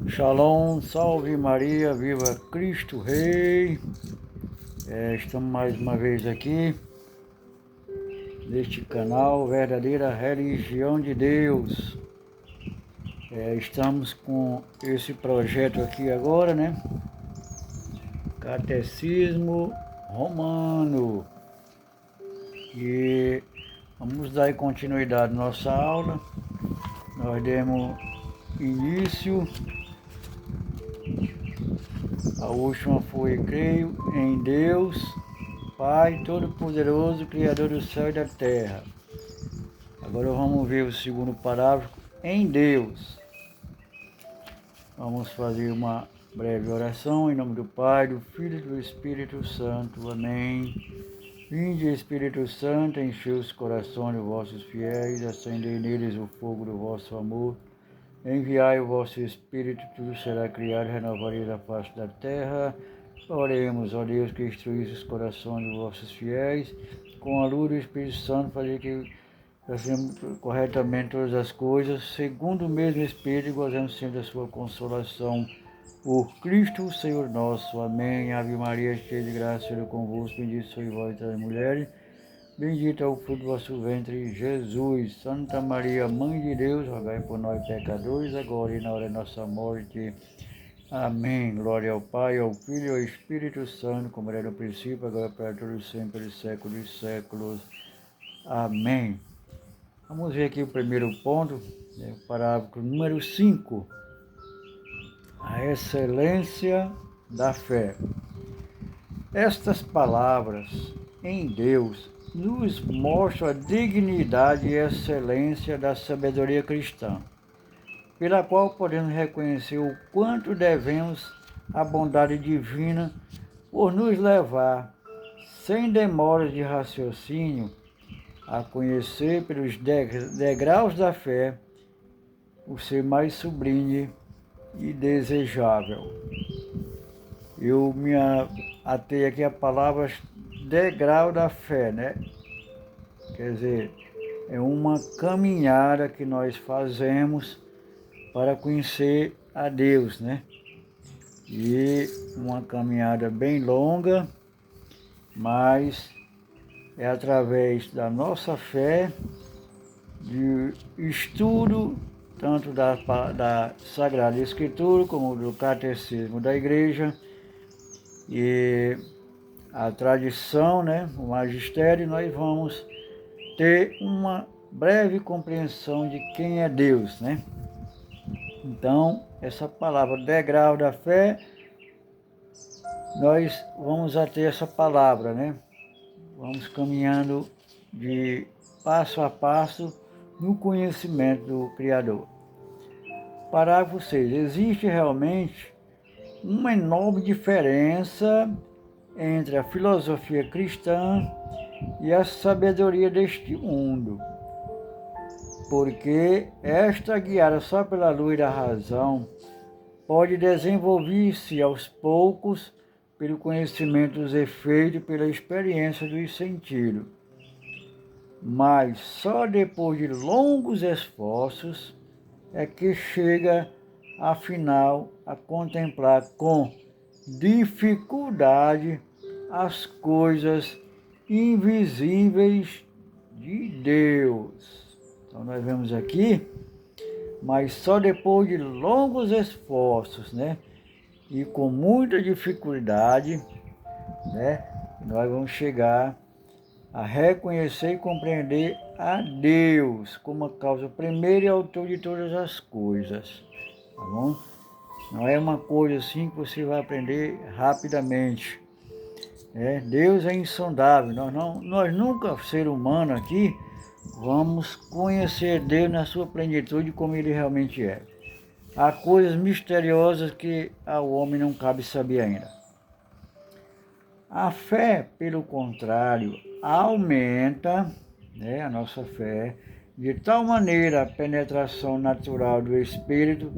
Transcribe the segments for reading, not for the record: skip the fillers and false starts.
Shalom, salve Maria, viva Cristo Rei. Estamos mais uma vez aqui neste canal Verdadeira Religião de Deus. Estamos com esse projeto aqui agora, né? Catecismo Romano. E vamos dar continuidade à nossa aula. Nós demos início. A última foi: creio em Deus, Pai Todo-Poderoso, Criador do céu e da terra. Agora vamos ver o segundo parágrafo: em Deus. Vamos fazer uma breve oração em nome do Pai, do Filho e do Espírito Santo. Amém. Vinde, Espírito Santo, enchei os corações dos vossos fiéis, acendei neles o fogo do vosso amor. Enviai o vosso Espírito, tudo será criado, renovareis a face da terra. Oremos, ó Deus, que instruís os corações dos vossos fiéis, com a luz do Espírito Santo, fazer que fazemos corretamente todas as coisas, segundo o mesmo Espírito, e gozemos sempre da sua consolação. Por Cristo, Senhor nosso. Amém. Ave Maria, cheia de graça, o Senhor é convosco, bendita sois vós entre as mulheres. Bendito é o fruto do vosso ventre, Jesus. Santa Maria, Mãe de Deus, rogai por nós pecadores, agora e na hora de nossa morte. Amém. Glória ao Pai, ao Filho e ao Espírito Santo, como era no princípio, agora para todos sempre, pelos séculos dos séculos. Amém. Vamos ver aqui o primeiro ponto, o parágrafo número 5. A excelência da fé. Estas palavras, em Deus, nos mostram a dignidade e excelência da sabedoria cristã, pela qual podemos reconhecer o quanto devemos à bondade divina por nos levar, sem demoras de raciocínio, a conhecer pelos degraus da fé o ser mais sublime e desejável. Eu me atei aqui a palavra degrau da fé, né? Quer dizer, é uma caminhada que nós fazemos para conhecer a Deus, né? E uma caminhada bem longa, mas é através da nossa fé, de estudo, tanto da Sagrada Escritura, como do Catecismo da Igreja, e a tradição, né, o magistério, nós vamos ter uma breve compreensão de quem é Deus, né? Então, essa palavra degrau da fé, nós vamos a ter essa palavra, né? Vamos caminhando de passo a passo no conhecimento do Criador. Parágrafo 6. Existe realmente uma enorme diferença entre a filosofia cristã e a sabedoria deste mundo, porque esta, guiada só pela luz da razão, pode desenvolver-se aos poucos pelo conhecimento dos efeitos e pela experiência dos sentidos. Mas só depois de longos esforços é que chega, afinal, a contemplar com dificuldade as coisas invisíveis de Deus. Então nós vemos aqui, mas só depois de longos esforços, né? E com muita dificuldade, né? Nós vamos chegar a reconhecer e compreender a Deus como a causa primeira e autor de todas as coisas, tá bom? Não é uma coisa assim que você vai aprender rapidamente. Deus é insondável. Nós nunca, ser humano aqui, vamos conhecer Deus na sua plenitude como Ele realmente é. Há coisas misteriosas que ao homem não cabe saber ainda. A fé, pelo contrário, aumenta, a nossa fé, de tal maneira a penetração natural do Espírito,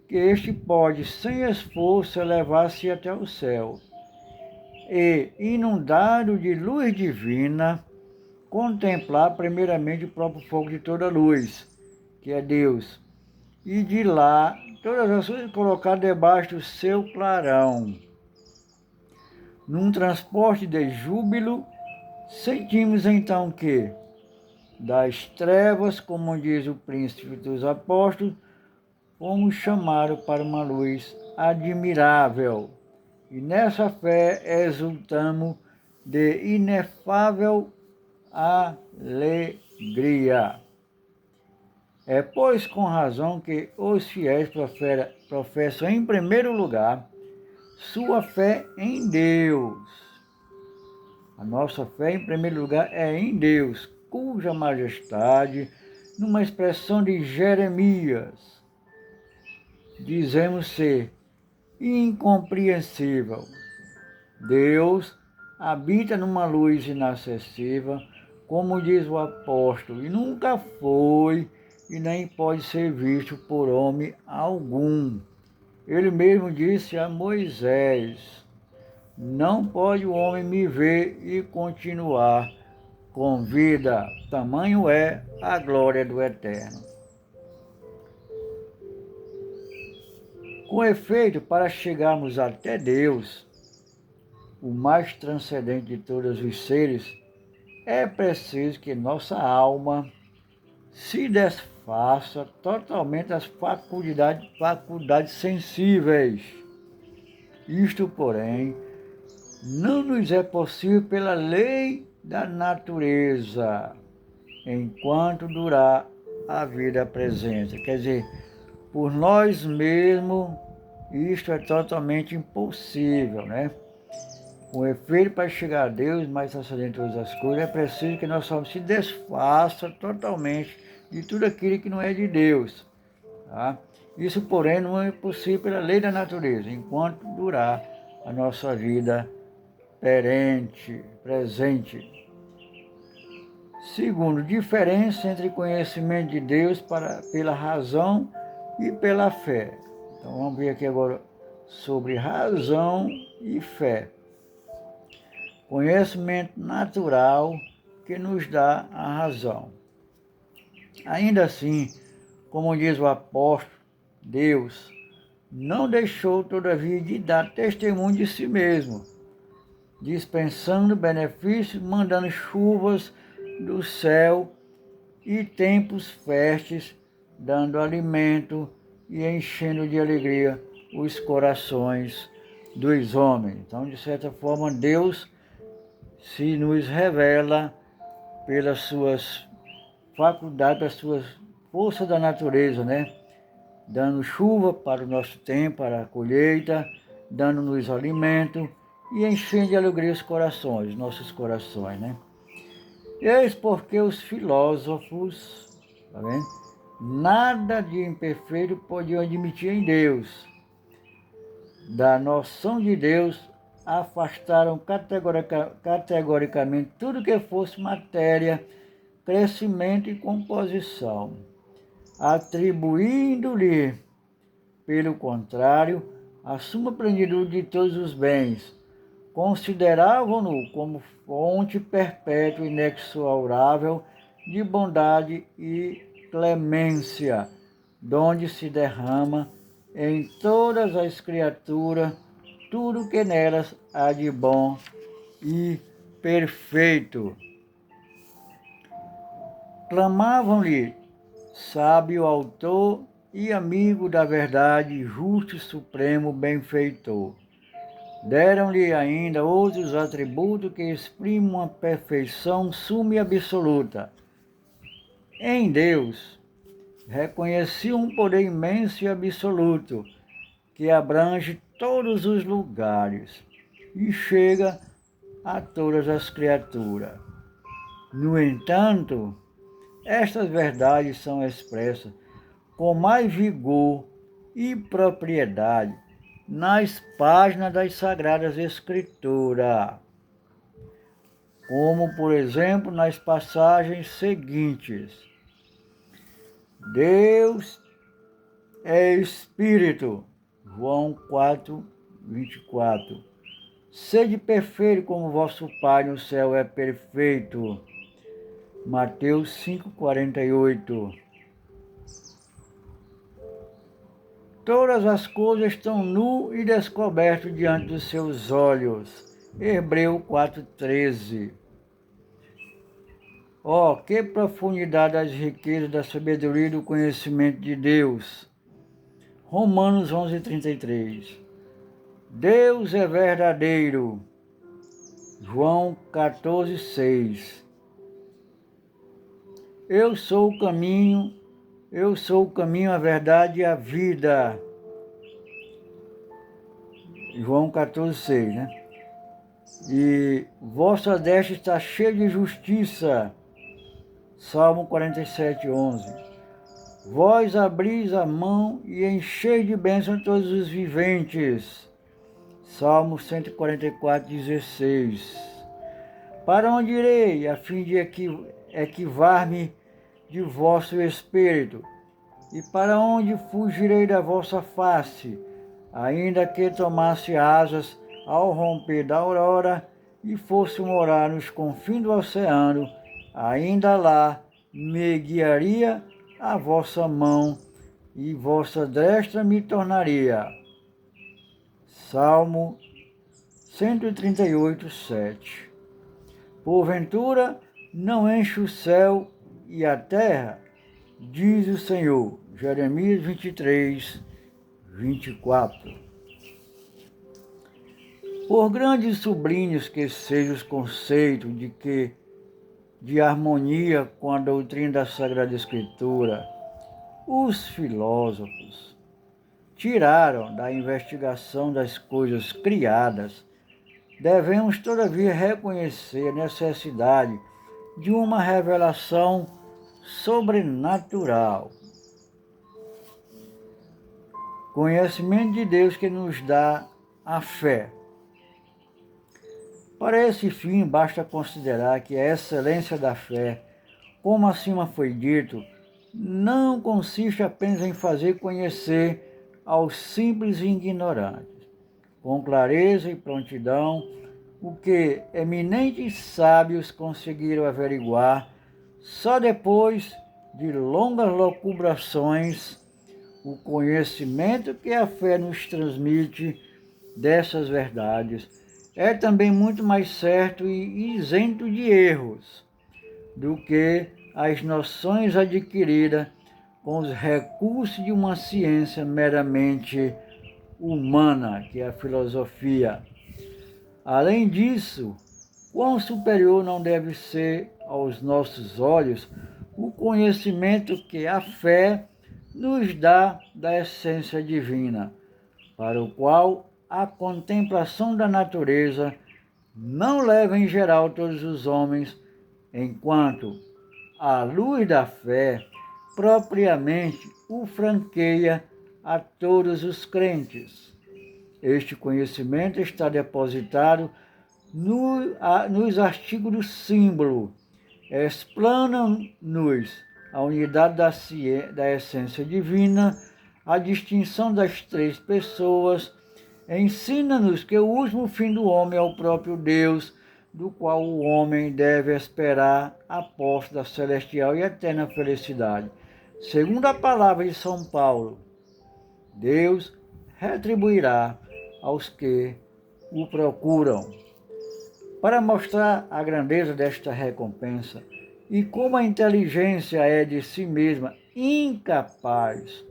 que este pode, sem esforço, elevar-se até o céu. E, inundado de luz divina, contemplar primeiramente o próprio fogo de toda luz, que é Deus, e de lá todas as coisas colocadas debaixo do seu clarão. Num transporte de júbilo, sentimos então que, das trevas, como diz o príncipe dos apóstolos, fomos chamados para uma luz admirável. E nessa fé exultamos de inefável alegria. É, pois, com razão que os fiéis professam em primeiro lugar sua fé em Deus. A nossa fé, em primeiro lugar, é em Deus, cuja majestade, numa expressão de Jeremias, dizemos ser incompreensível. Deus habita numa luz inacessível, como diz o apóstolo, e nunca foi e nem pode ser visto por homem algum. Ele mesmo disse a Moisés: não pode o homem me ver e continuar com vida. Tamanho é a glória do Eterno. Com efeito, para chegarmos até Deus, o mais transcendente de todos os seres, é preciso que nossa alma se desfaça totalmente das faculdades sensíveis. Isto, porém, não nos é possível pela lei da natureza, enquanto durar a vida presente. Quer dizer, por nós mesmos, isto é totalmente impossível, né? Com efeito, para chegar a Deus, mais transcendente todas as coisas, é preciso que nossa alma se desfaça totalmente de tudo aquilo que não é de Deus. Tá? Isso, porém, não é possível pela lei da natureza, enquanto durar a nossa vida presente. Segundo, diferença entre conhecimento de Deus pela razão e pela fé. Então, vamos ver aqui agora sobre razão e fé. Conhecimento natural que nos dá a razão. Ainda assim, como diz o apóstolo, Deus não deixou, todavia, de dar testemunho de si mesmo, dispensando benefícios, mandando chuvas do céu e tempos férteis, dando alimento e enchendo de alegria os corações dos homens. Então, de certa forma, Deus se nos revela pelas suas faculdades, pelas suas forças da natureza, né? Dando chuva para o nosso tempo, para a colheita, dando-nos alimento e enchendo de alegria os corações, nossos corações, né? Eis porque os filósofos, tá vendo? Nada de imperfeito podiam admitir em Deus. Da noção de Deus, afastaram categoricamente tudo que fosse matéria, crescimento e composição, atribuindo-lhe, pelo contrário, a suma plenitude de todos os bens. Consideravam-no como fonte perpétua e inexorável de bondade e clemência, donde se derrama em todas as criaturas tudo que nelas há de bom e perfeito. Clamavam-lhe sábio autor e amigo da verdade, justo e supremo benfeitor. Deram-lhe ainda outros atributos que exprimem uma perfeição suma e absoluta. Em Deus, reconheciam um poder imenso e absoluto, que abrange todos os lugares e chega a todas as criaturas. No entanto, estas verdades são expressas com mais vigor e propriedade nas páginas das Sagradas Escrituras, como, por exemplo, nas passagens seguintes. Deus é Espírito, João 4, 24. Sede perfeito como vosso Pai no céu é perfeito. Mateus 5, 48. todas as coisas estão nu e descoberto diante dos seus olhos. Hebreus 4,13. Que profundidade das riquezas da sabedoria e do conhecimento de Deus. Romanos 11,33. Deus é verdadeiro. João 14,6. Eu sou o caminho, a verdade e a vida. João 14,6, né? E vossa destra está cheia de justiça. Salmo 47,11. Vós abris a mão e encheis de bênção todos os viventes. Salmo 144,16. Para onde irei, a fim de equivar-me de vosso espírito? E para onde fugirei da vossa face? Ainda que tomasse asas ao romper da aurora e fosse morar nos confins do oceano, ainda lá me guiaria a vossa mão e vossa destra me tornaria. Salmo 138,7. Porventura não enche o céu e a terra, diz o Senhor. Jeremias 23:24. Por grandes e sublimes que sejam os conceitos de harmonia com a doutrina da Sagrada Escritura, os filósofos tiraram da investigação das coisas criadas, devemos, todavia, reconhecer a necessidade de uma revelação sobrenatural. Conhecimento de Deus que nos dá a fé. Para esse fim, basta considerar que a excelência da fé, como acima foi dito, não consiste apenas em fazer conhecer aos simples e ignorantes, com clareza e prontidão, o que eminentes sábios conseguiram averiguar só depois de longas locubrações, o conhecimento que a fé nos transmite dessas verdades é também muito mais certo e isento de erros do que as noções adquiridas com os recursos de uma ciência meramente humana, que é a filosofia. Além disso, quão superior não deve ser aos nossos olhos o conhecimento que a fé nos dá da essência divina, para o qual a contemplação da natureza não leva em geral todos os homens, enquanto a luz da fé propriamente o franqueia a todos os crentes. Este conhecimento está depositado nos artigos do símbolo, explana-nos a unidade da essência divina, a distinção das três pessoas, ensina-nos que o último fim do homem é o próprio Deus, do qual o homem deve esperar a posse da celestial e eterna felicidade. Segundo a palavra de São Paulo, Deus retribuirá aos que o procuram. Para mostrar a grandeza desta recompensa e como a inteligência é de si mesma incapaz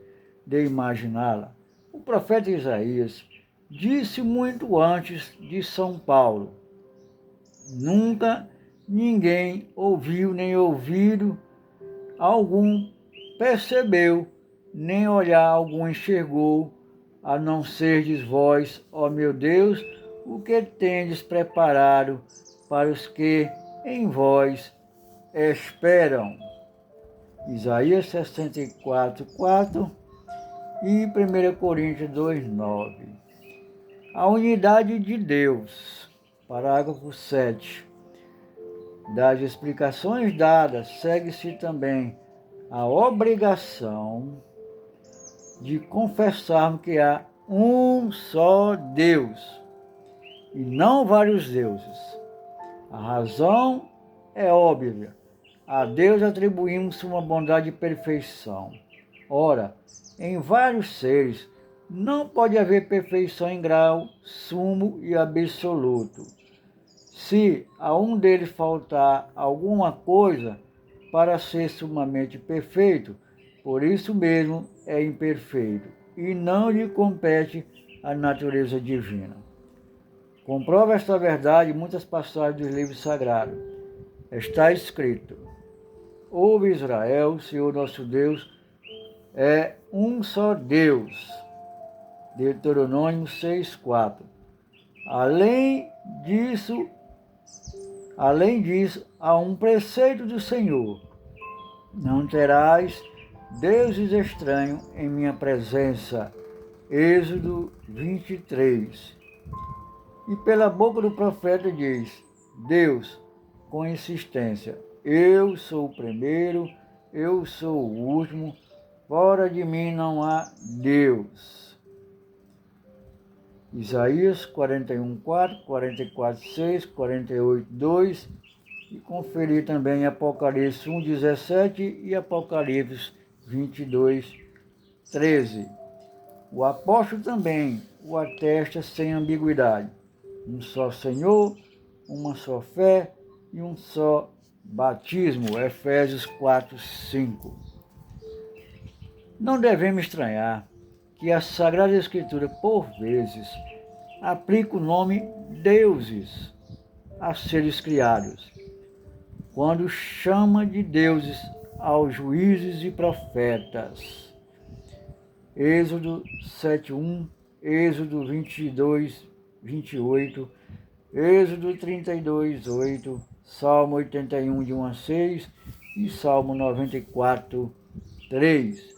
de imaginá-la, o profeta Isaías disse muito antes de São Paulo: nunca ninguém ouviu, nem ouvido algum percebeu, nem olhar algum enxergou, a não serdes vós, ó meu Deus, o que tendes preparado para os que em vós esperam. Isaías 64:4 e 1 Coríntios 2:9. A unidade de Deus. Parágrafo 7. Das explicações dadas, segue-se também a obrigação de confessarmos que há um só Deus e não vários deuses. A razão é óbvia. A Deus atribuímos uma bondade e perfeição. Ora, em vários seres Não pode haver perfeição em grau sumo e absoluto. Se a um deles faltar alguma coisa para ser sumamente perfeito, por isso mesmo é imperfeito, e não lhe compete a natureza divina. Comprova esta verdade em muitas passagens dos livros sagrados. Está escrito: Ouve Israel, o Senhor nosso Deus é um só Deus. Deuteronômio 6:4. Além disso, há um preceito do Senhor: não terás deuses estranhos em minha presença. Êxodo 23. E pela boca do profeta diz: Deus, com insistência, eu sou o primeiro, eu sou o último, fora de mim não há Deus. Isaías 41:4, 44:6, 48:2 e conferir também Apocalipse 1:17 e Apocalipse 22:13. O apóstolo também o atesta sem ambiguidade. Um só Senhor, uma só fé e um só batismo. Efésios 4:5. Não devemos estranhar que a Sagrada Escritura, por vezes, aplica o nome deuses a seres criados, quando chama de deuses aos juízes e profetas. Êxodo 7:1, Êxodo 22:28, Êxodo 32:8, Salmo 81, de 1-6 e Salmo 94:3.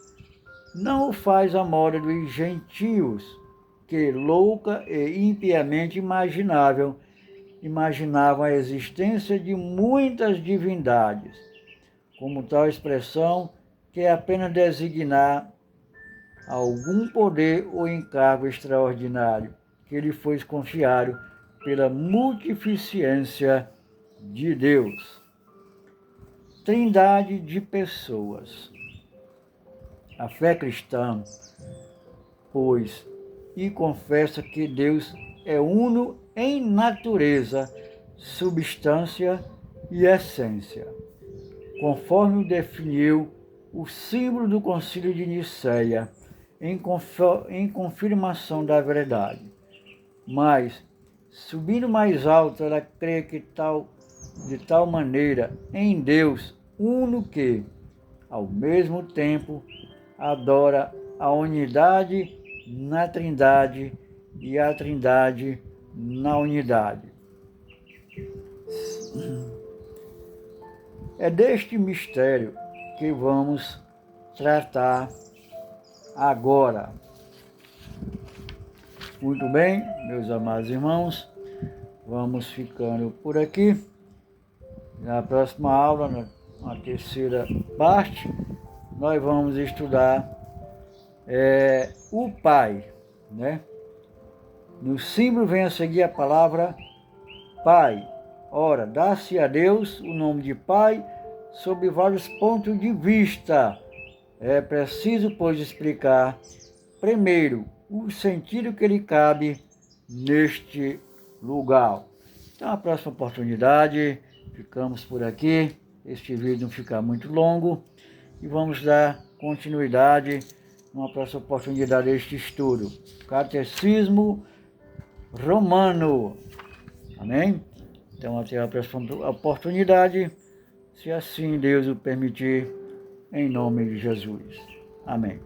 Não o faz a moda dos gentios, que louca e impiamente imaginavam a existência de muitas divindades, como tal expressão que é apenas designar algum poder ou encargo extraordinário que lhe foi confiado pela multificência de Deus. Trindade de pessoas. A fé cristã, pois, e confessa que Deus é uno em natureza, substância e essência, conforme o definiu o símbolo do Concílio de Nicéia, em confirmação da verdade. Mas, subindo mais alto, ela crê que de tal maneira em Deus uno que, ao mesmo tempo, adora a unidade na Trindade e a Trindade na unidade. É deste mistério que vamos tratar agora. Muito bem, meus amados irmãos, vamos ficando por aqui. Na próxima aula, na terceira parte, nós vamos estudar o Pai, né? No símbolo vem a seguir a palavra Pai. Ora, dá-se a Deus o nome de Pai sob vários pontos de vista. É preciso, pois, explicar, primeiro, o sentido que lhe cabe neste lugar. Então, a próxima oportunidade, ficamos por aqui. Este vídeo não ficar muito longo e vamos dar continuidade numa próxima oportunidade a este estudo. Catecismo Romano. Amém? Então, até a próxima oportunidade, se assim Deus o permitir, em nome de Jesus. Amém.